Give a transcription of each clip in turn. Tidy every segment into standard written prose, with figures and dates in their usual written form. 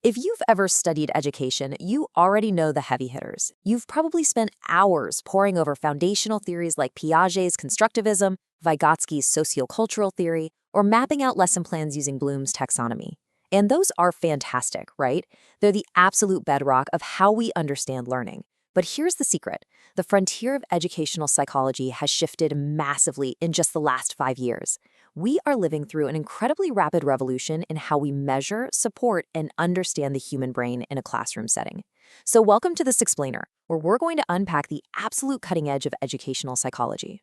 If you've ever studied education, you already know the heavy hitters. You've probably spent hours poring over foundational theories like Piaget's constructivism, Vygotsky's sociocultural theory, or mapping out lesson plans using Bloom's taxonomy. And those are fantastic, right? They're the absolute bedrock of how we understand learning. But here's the secret. The frontier of educational psychology has shifted massively in just the last 5 years. We are living through an incredibly rapid revolution in how we measure, support, and understand the human brain in a classroom setting. So welcome to this explainer, where we're going to unpack the absolute cutting edge of educational psychology.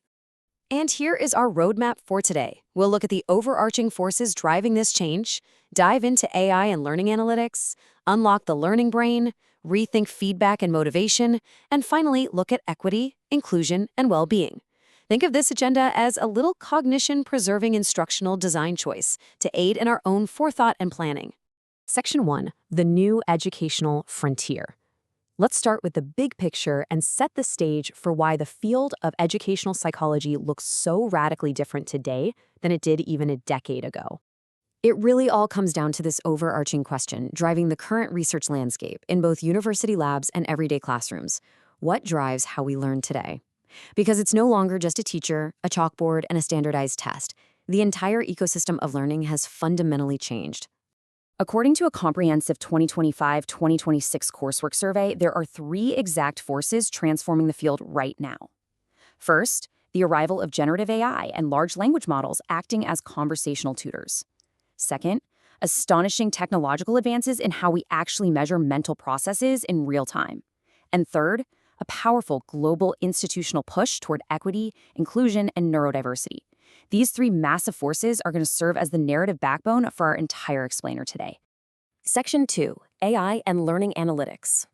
And here is our roadmap for today. We'll look at the overarching forces driving this change, dive into AI and learning analytics, unlock the learning brain, rethink feedback and motivation, and finally look at equity, inclusion, and well-being. Think of this agenda as a little cognition-preserving instructional design choice to aid in our own forethought and planning. Section 1, the new educational frontier. Let's start with the big picture and set the stage for why the field of educational psychology looks so radically different today than it did even a decade ago. It really all comes down to this overarching question driving the current research landscape in both university labs and everyday classrooms. What drives how we learn today? Because it's no longer just a teacher, a chalkboard, and a standardized test. The entire ecosystem of learning has fundamentally changed. According to a comprehensive 2025-2026 coursework survey, there are three exact forces transforming the field right now. First, the arrival of generative AI and large language models acting as conversational tutors. Second, astonishing technological advances in how we actually measure mental processes in real time. And third, a powerful global institutional push toward equity, inclusion, and neurodiversity. These three massive forces are going to serve as the narrative backbone for our entire explainer today. Section 2, AI and learning analytics.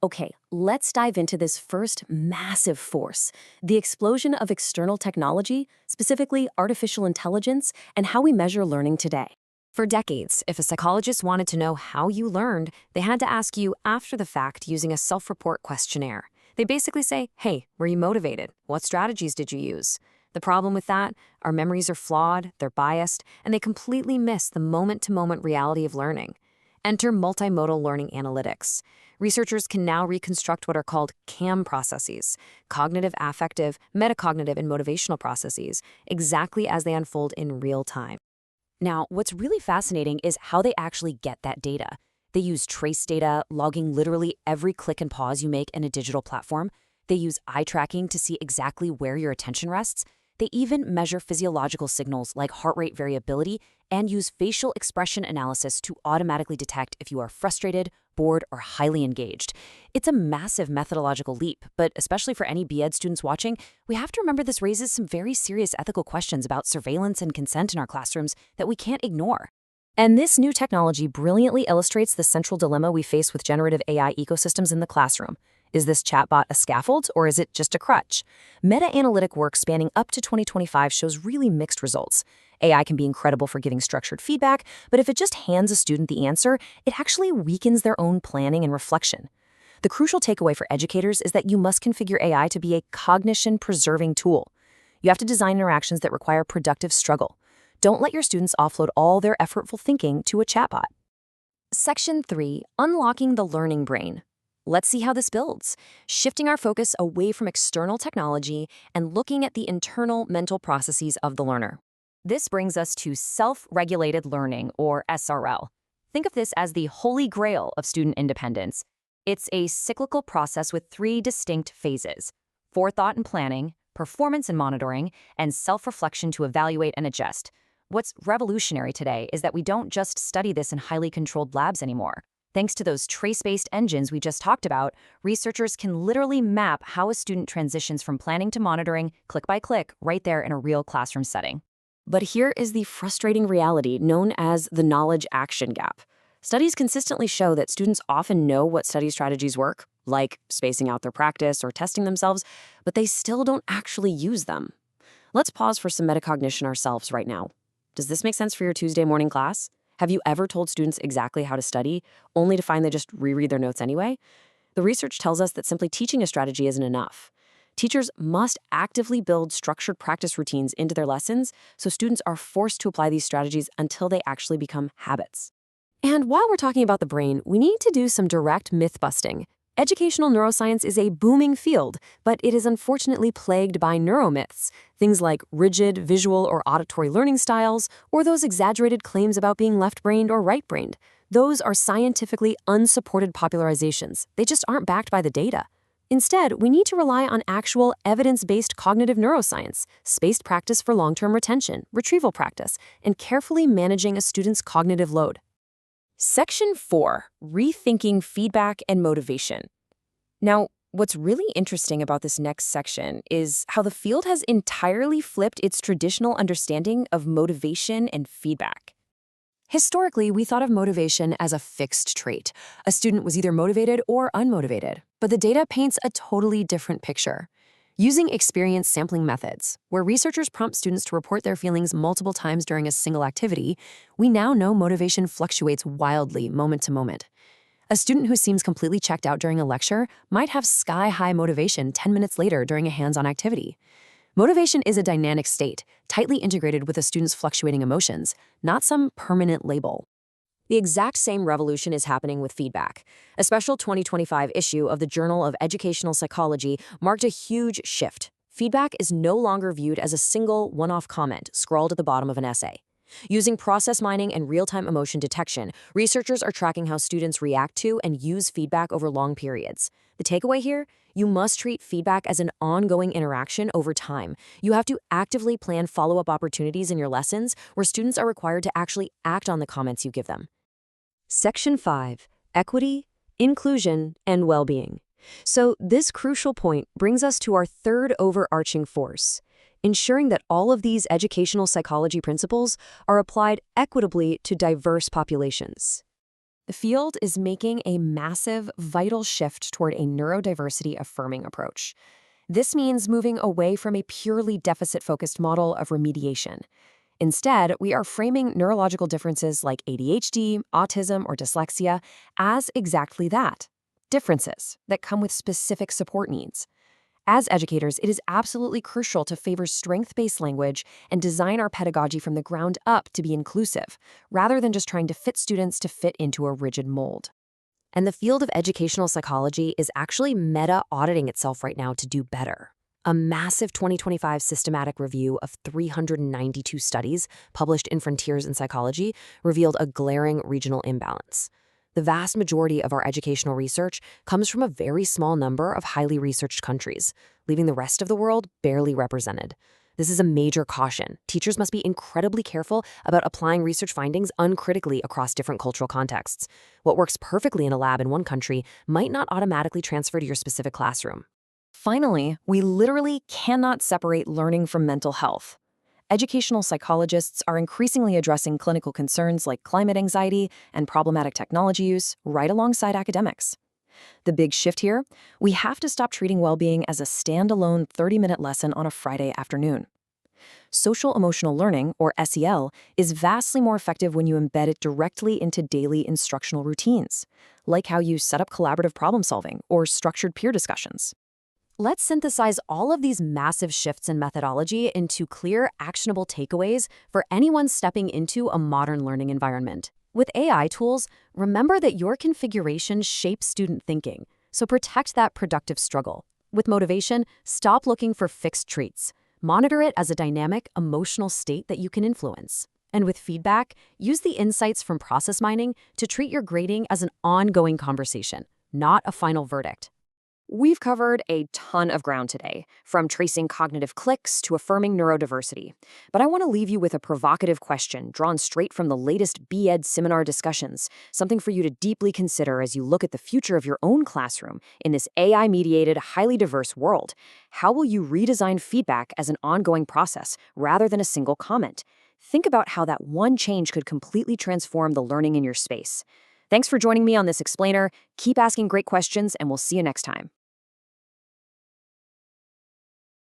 Okay, let's dive into this first massive force, the explosion of external technology, specifically artificial intelligence, and how we measure learning today. For decades, if a psychologist wanted to know how you learned, they had to ask you after the fact using a self-report questionnaire. They basically say, hey, were you motivated? What strategies did you use? The problem with that, our memories are flawed, they're biased, and they completely miss the moment-to-moment reality of learning. Enter multimodal learning analytics. Researchers can now reconstruct what are called CAM processes, cognitive, affective, metacognitive, and motivational processes, exactly as they unfold in real time. Now, what's really fascinating is how they actually get that data. They use trace data, logging literally every click and pause you make in a digital platform. They use eye tracking to see exactly where your attention rests. They even measure physiological signals like heart rate variability and use facial expression analysis to automatically detect if you are frustrated, bored, or highly engaged. It's a massive methodological leap, but especially for any BEd students watching, we have to remember this raises some very serious ethical questions about surveillance and consent in our classrooms that we can't ignore. And this new technology brilliantly illustrates the central dilemma we face with generative AI ecosystems in the classroom. Is this chatbot a scaffold, or is it just a crutch? Meta-analytic work spanning up to 2025 shows really mixed results. AI can be incredible for giving structured feedback, but if it just hands a student the answer, it actually weakens their own planning and reflection. The crucial takeaway for educators is that you must configure AI to be a cognition-preserving tool. You have to design interactions that require productive struggle. Don't let your students offload all their effortful thinking to a chatbot. Section 3, unlocking the learning brain. Let's see how this builds, shifting our focus away from external technology and looking at the internal mental processes of the learner. This brings us to self-regulated learning, or SRL. Think of this as the holy grail of student independence. It's a cyclical process with three distinct phases: forethought and planning, performance and monitoring, and self-reflection to evaluate and adjust. What's revolutionary today is that we don't just study this in highly controlled labs anymore. Thanks to those trace-based engines we just talked about, researchers can literally map how a student transitions from planning to monitoring, click by click, right there in a real classroom setting. But here is the frustrating reality known as the knowledge-action gap. Studies consistently show that students often know what study strategies work, like spacing out their practice or testing themselves, but they still don't actually use them. Let's pause for some metacognition ourselves right now. Does this make sense for your Tuesday morning class? Have you ever told students exactly how to study, only to find they just reread their notes anyway? The research tells us that simply teaching a strategy isn't enough. Teachers must actively build structured practice routines into their lessons so students are forced to apply these strategies until they actually become habits. And while we're talking about the brain, we need to do some direct myth busting. Educational neuroscience is a booming field, but it is unfortunately plagued by neuromyths, things like rigid visual or auditory learning styles, or those exaggerated claims about being left-brained or right-brained. Those are scientifically unsupported popularizations. They just aren't backed by the data. Instead, we need to rely on actual evidence-based cognitive neuroscience, spaced practice for long-term retention, retrieval practice, and carefully managing a student's cognitive load. Section 4, Rethinking Feedback and Motivation. Now, what's really interesting about this next section is how the field has entirely flipped its traditional understanding of motivation and feedback. Historically, we thought of motivation as a fixed trait. A student was either motivated or unmotivated, but the data paints a totally different picture. Using experience sampling methods, where researchers prompt students to report their feelings multiple times during a single activity, we now know motivation fluctuates wildly moment to moment. A student who seems completely checked out during a lecture might have sky-high motivation 10 minutes later during a hands-on activity. Motivation is a dynamic state, tightly integrated with a student's fluctuating emotions, not some permanent label. The exact same revolution is happening with feedback. A special 2025 issue of the Journal of Educational Psychology marked a huge shift. Feedback is no longer viewed as a single, one-off comment scrawled at the bottom of an essay. Using process mining and real-time emotion detection, researchers are tracking how students react to and use feedback over long periods. The takeaway here? You must treat feedback as an ongoing interaction over time. You have to actively plan follow-up opportunities in your lessons where students are required to actually act on the comments you give them. Section 5, Equity, Inclusion, and Wellbeing. So this crucial point brings us to our third overarching force, ensuring that all of these educational psychology principles are applied equitably to diverse populations. The field is making a massive, vital shift toward a neurodiversity-affirming approach. This means moving away from a purely deficit-focused model of remediation. Instead, we are framing neurological differences like ADHD, autism, or dyslexia as exactly that, differences that come with specific support needs. As educators, it is absolutely crucial to favor strength-based language and design our pedagogy from the ground up to be inclusive, rather than just trying to fit students to fit into a rigid mold. And the field of educational psychology is actually meta-auditing itself right now to do better. A massive 2025 systematic review of 392 studies published in Frontiers in Psychology revealed a glaring regional imbalance. The vast majority of our educational research comes from a very small number of highly researched countries, leaving the rest of the world barely represented. This is a major caution. Teachers must be incredibly careful about applying research findings uncritically across different cultural contexts. What works perfectly in a lab in one country might not automatically transfer to your specific classroom. Finally, we literally cannot separate learning from mental health. Educational psychologists are increasingly addressing clinical concerns like climate anxiety and problematic technology use right alongside academics. The big shift here? We have to stop treating well-being as a standalone 30-minute lesson on a Friday afternoon. Social-emotional learning, or SEL, is vastly more effective when you embed it directly into daily instructional routines, like how you set up collaborative problem-solving or structured peer discussions. Let's synthesize all of these massive shifts in methodology into clear, actionable takeaways for anyone stepping into a modern learning environment. With AI tools, remember that your configuration shapes student thinking, so protect that productive struggle. With motivation, stop looking for fixed traits. Monitor it as a dynamic, emotional state that you can influence. And with feedback, use the insights from process mining to treat your grading as an ongoing conversation, not a final verdict. We've covered a ton of ground today, from tracing cognitive clicks to affirming neurodiversity. But I want to leave you with a provocative question drawn straight from the latest BEd seminar discussions, something for you to deeply consider as you look at the future of your own classroom in this AI-mediated, highly diverse world. How will you redesign feedback as an ongoing process rather than a single comment? Think about how that one change could completely transform the learning in your space. Thanks for joining me on this explainer. Keep asking great questions, and we'll see you next time.